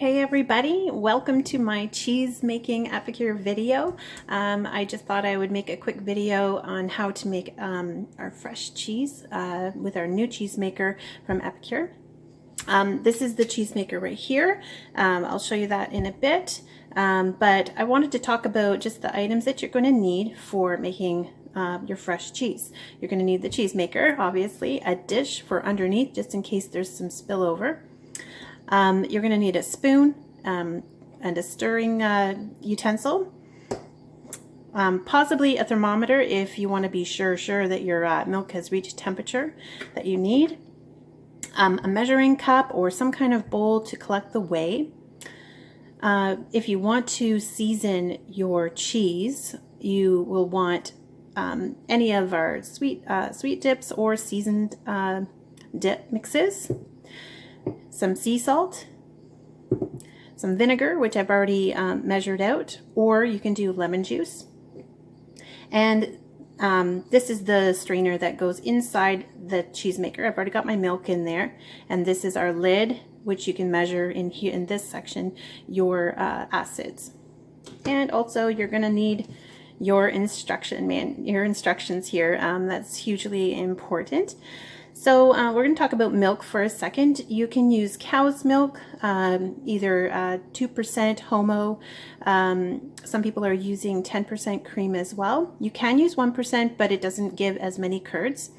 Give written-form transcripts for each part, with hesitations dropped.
Hey everybody, welcome to my cheese making Epicure video. I just thought I would make a quick video on how to make our fresh cheese with our new cheese maker from Epicure. This is the cheese maker right here. I'll show you that in a bit, but I wanted to talk about just the items that you're going to need for making your fresh cheese. You're going to need the cheese maker, obviously, a dish for underneath just in case there's some spillover. You're going to need a spoon and a stirring utensil, possibly a thermometer if you want to be sure that your milk has reached temperature that you need, a measuring cup or some kind of bowl to collect the whey. If you want to season your cheese, you will want any of our sweet dips or seasoned dip mixes. Some sea salt, some vinegar, which I've already measured out, or you can do lemon juice. And this is the strainer that goes inside the cheese maker. I've already got my milk in there, and this is our lid, which you can measure in here in this section your acids. And also you're going to need your instructions here. That's hugely important. So we're going to talk about milk for a second. You can use cow's milk, either 2% homo. Some people are using 10% cream as well. You can use 1%, but it doesn't give as many curds.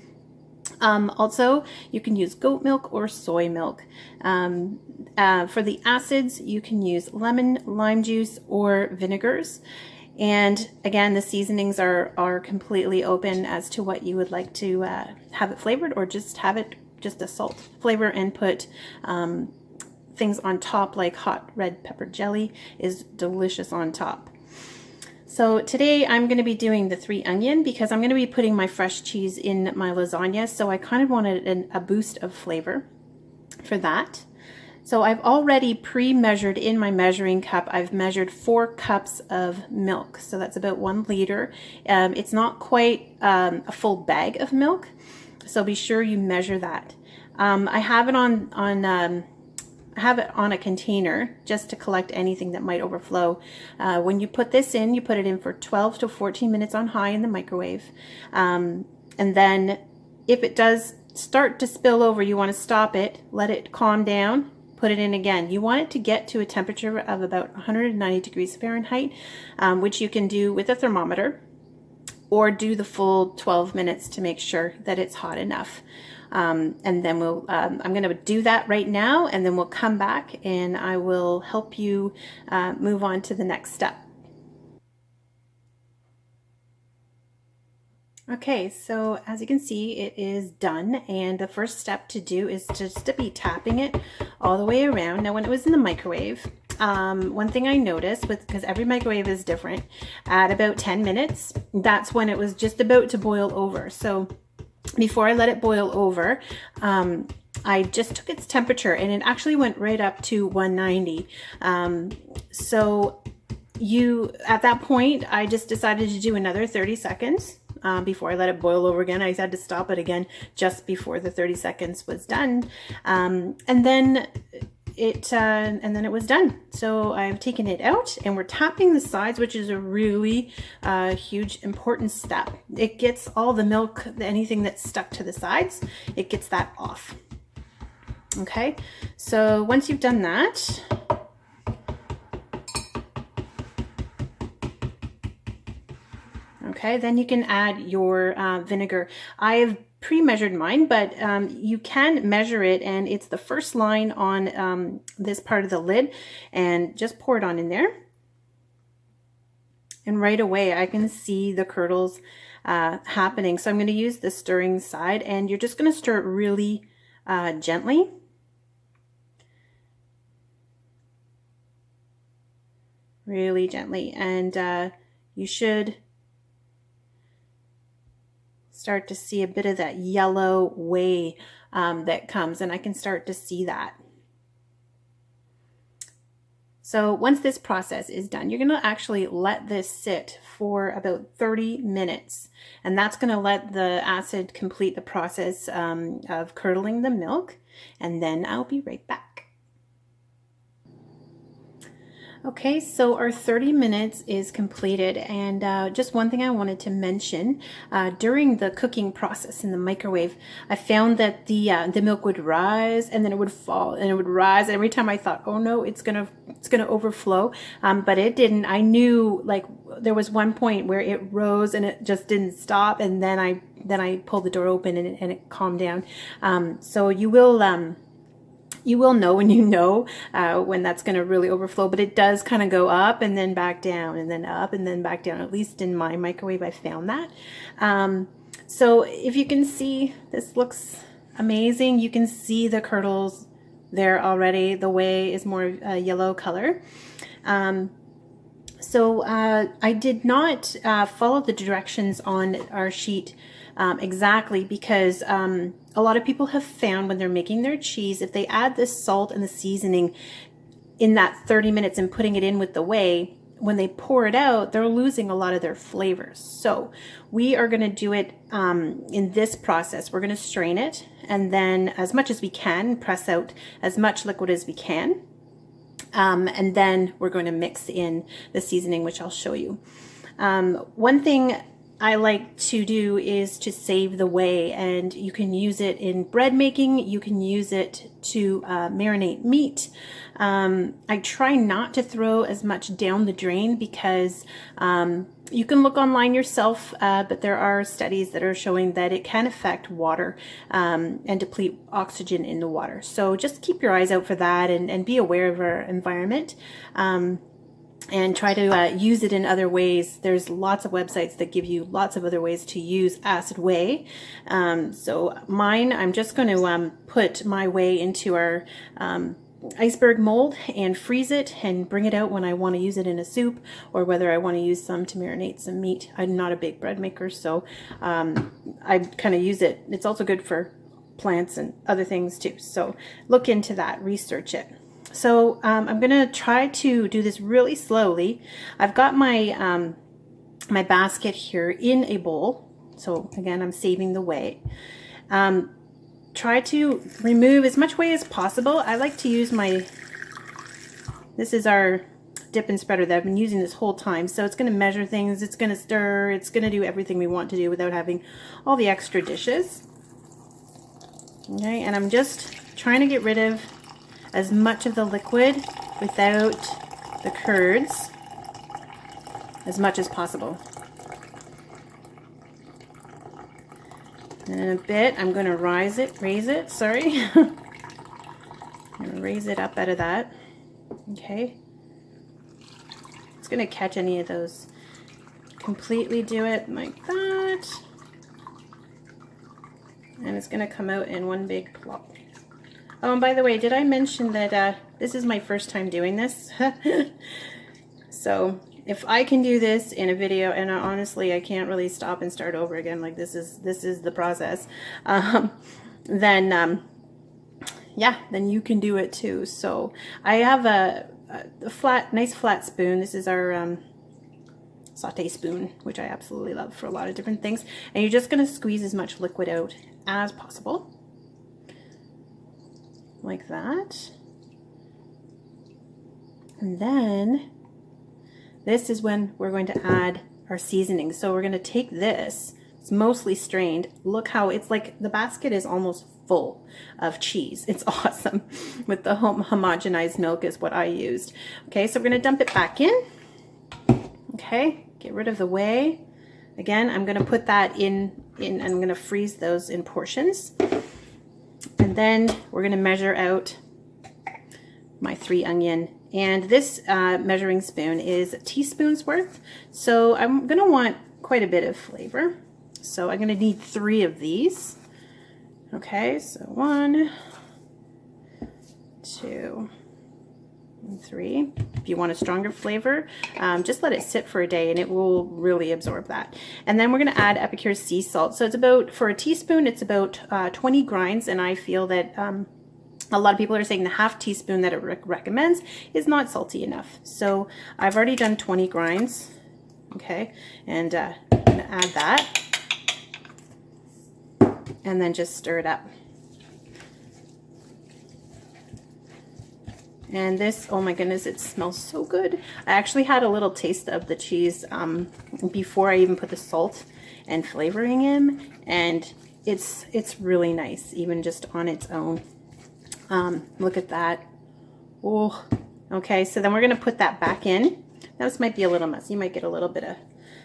Also, you can use goat milk or soy milk. For the acids, you can use lemon, lime juice, or vinegars. And again, the seasonings are completely open as to what you would like to have it flavored, or just have it just a salt flavor and put things on top, like hot red pepper jelly is delicious on top. So today I'm going to be doing the 3 onion because I'm going to be putting my fresh cheese in my lasagna, so I kind of wanted a boost of flavor for that. So I've already pre-measured in my measuring cup. I've measured 4 cups of milk, so that's about 1 liter. It's not quite a full bag of milk, so be sure you measure that. I have it on a container just to collect anything that might overflow. When you put this in, you put it in for 12 to 14 minutes on high in the microwave, and then if it does start to spill over, you want to stop it, let it calm down. Put it in again. You want it to get to a temperature of about 190 degrees Fahrenheit, which you can do with a thermometer, or do the full 12 minutes to make sure that it's hot enough. And then I'm going to do that right now, and then we'll come back and I will help you move on to the next step. Okay, so as you can see, it is done, and the first step to do is just to be tapping it all the way around. Now, when it was in the microwave, one thing I noticed, because every microwave is different, at about 10 minutes, that's when it was just about to boil over. So before I let it boil over, I just took its temperature, and it actually went right up to 190. So at that point, I just decided to do another 30 seconds. Before I let it boil over again. I had to stop it again just before the 30 seconds was done, and then it was done. So I've taken it out, and we're tapping the sides, which is a really huge important step. It gets all the milk, anything that's stuck to the sides, it gets that off. Okay, so once you've done that, okay, then you can add your vinegar. I've pre-measured mine, but you can measure it, and it's the first line on this part of the lid, and just pour it on in there. And right away I can see the curdles happening. So I'm going to use the stirring side, and you're just going to stir it really gently. Really gently, and you should start to see a bit of that yellow whey that comes, and I can start to see that. So once this process is done, you're going to actually let this sit for about 30 minutes, and that's going to let the acid complete the process of curdling the milk, and then I'll be right back. Okay, so our 30 minutes is completed, and just one thing I wanted to mention, during the cooking process in the microwave, I found that the milk would rise and then it would fall and it would rise. And every time I thought, oh no, it's gonna overflow, but it didn't. I knew, like, there was one point where it rose and it just didn't stop, and then I pulled the door open and it calmed down. So you will know when you know when that's going to really overflow, but it does kind of go up and then back down and then up and then back down. At least in my microwave, I found that. So if you can see, this looks amazing. You can see the curdles there already. The whey is more yellow color. So I did not follow the directions on our sheet exactly, because a lot of people have found when they're making their cheese, if they add the salt and the seasoning in that 30 minutes and putting it in with the whey, when they pour it out, they're losing a lot of their flavors. So we are going to do it in this process. We're going to strain it, and then as much as we can, press out as much liquid as we can. And then we're going to mix in the seasoning, which I'll show you. One thing I like to do is to save the whey, and you can use it in bread making. You can use it to marinate meat. I try not to throw as much down the drain, because you can look online yourself, but there are studies that are showing that it can affect water and deplete oxygen in the water. So just keep your eyes out for that, and be aware of our environment. And try to use it in other ways. There's lots of websites that give you lots of other ways to use acid whey. So mine, I'm just going to put my whey into our iceberg mold and freeze it and bring it out when I want to use it in a soup, or whether I want to use some to marinate some meat. I'm not a big bread maker, so I kind of use it. It's also good for plants and other things too. So look into that, research it. So I'm going to try to do this really slowly. I've got my my basket here in a bowl. So again, I'm saving the whey. Try to remove as much whey as possible. I like to use this is our dip and spreader that I've been using this whole time. So it's going to measure things, it's going to stir, it's going to do everything we want to do without having all the extra dishes. Okay, and I'm just trying to get rid of as much of the liquid without the curds as much as possible. And in a bit, I'm going to raise it, sorry. I'm going to raise it up out of that. Okay. It's going to catch any of those. Completely do it like that. And it's going to come out in one big plop. Oh, and by the way, did I mention that this is my first time doing this? So if I can do this in a video, and honestly I can't really stop and start over again, like this is the process, then yeah, then you can do it too. So I have a nice flat spoon. This is our saute spoon, which I absolutely love for a lot of different things. And you're just going to squeeze as much liquid out as possible. Like that. And then this is when we're going to add our seasoning. So we're going to take this, it's mostly strained. Look how it's like the basket is almost full of cheese. It's awesome. With the homogenized milk is what I used. Okay, so we're going to dump it back in. Okay, get rid of the whey. Again, I'm going to put that in I'm going to freeze those in portions. And then we're going to measure out my 3 onion. And this measuring spoon is a teaspoon's worth. So I'm going to want quite a bit of flavor. So I'm going to need 3 of these. Okay, so 1, 2, and 3. If you want a stronger flavor, just let it sit for a day and it will really absorb that. And then we're going to add Epicure sea salt. So it's about, for a teaspoon, it's about 20 grinds, and I feel that a lot of people are saying the half teaspoon that it recommends is not salty enough. So I've already done 20 grinds. Okay, and I'm going to add that. And then just stir it up. And this, oh my goodness, it smells so good. I actually had a little taste of the cheese before I even put the salt and flavoring in, and it's really nice, even just on its own. Look at that. Oh, okay, so then we're gonna put that back in. Now this might be a little messy. You might get a little bit of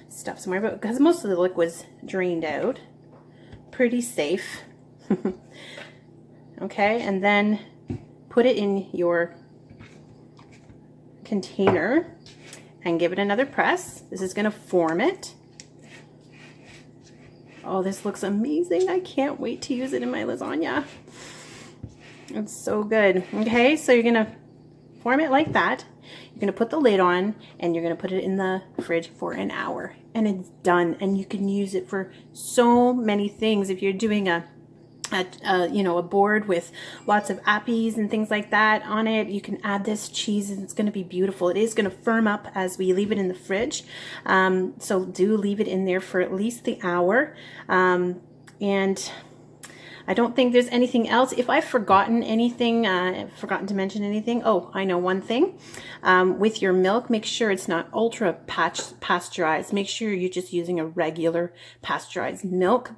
stuff somewhere, but because most of the liquid's drained out, pretty safe. Okay, and then put it in your container and give it another press. This is gonna form it. Oh, this looks amazing. I can't wait to use it in my lasagna. It's so good. Okay, so you're gonna form it like that. You're gonna put the lid on and you're gonna put it in the fridge for an hour, and it's done. And you can use it for so many things. If you're doing a board with lots of appies and things like that on it, you can add this cheese and it's going to be beautiful. It is going to firm up as we leave it in the fridge, so do leave it in there for at least the hour. And I don't think there's anything else. If I've forgotten anything, forgotten to mention anything, oh, I know one thing. With your milk, make sure it's not ultra pasteurized. Make sure you're just using a regular pasteurized milk.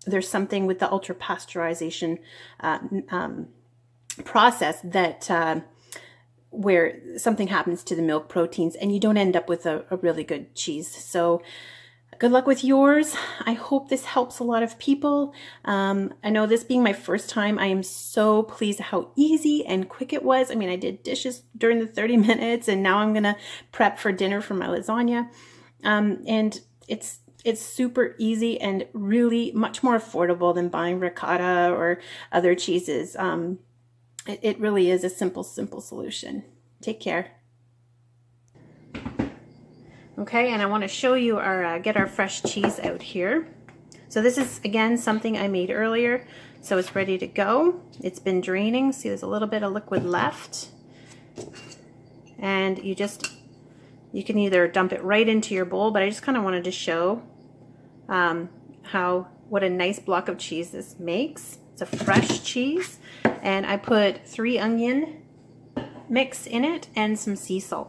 There's something with the ultra pasteurization process that where something happens to the milk proteins and you don't end up with a really good cheese. So good luck with yours. I hope this helps a lot of people. I know, this being my first time, I am so pleased how easy and quick it was. I mean, I did dishes during the 30 minutes and now I'm gonna prep for dinner for my lasagna. And it's super easy and really much more affordable than buying ricotta or other cheeses. It really is a simple solution. Take care. Okay, and I want to show you our get our fresh cheese out here. So this is, again, something I made earlier, so it's ready to go. It's been draining. See, there's a little bit of liquid left, and you can either dump it right into your bowl, but I just kind of wanted to show what a nice block of cheese this makes. It's a fresh cheese, and I put 3 onion mix in it and some sea salt.